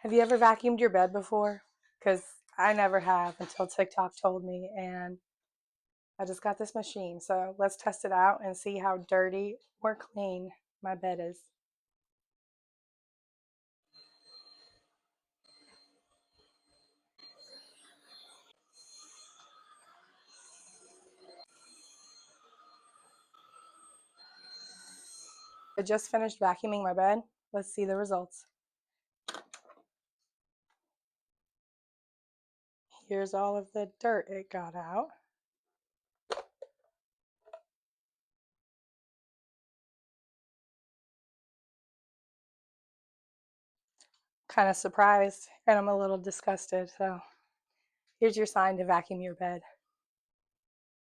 Have you ever vacuumed your bed before? Because I never have until TikTok told me, and I just got this machine. So let's test it out and see how dirty or clean my bed is. I just finished vacuuming my bed. Let's see the results. Here's all of the dirt it got out. Kind of surprised, and I'm a little disgusted. So here's your sign to vacuum your bed.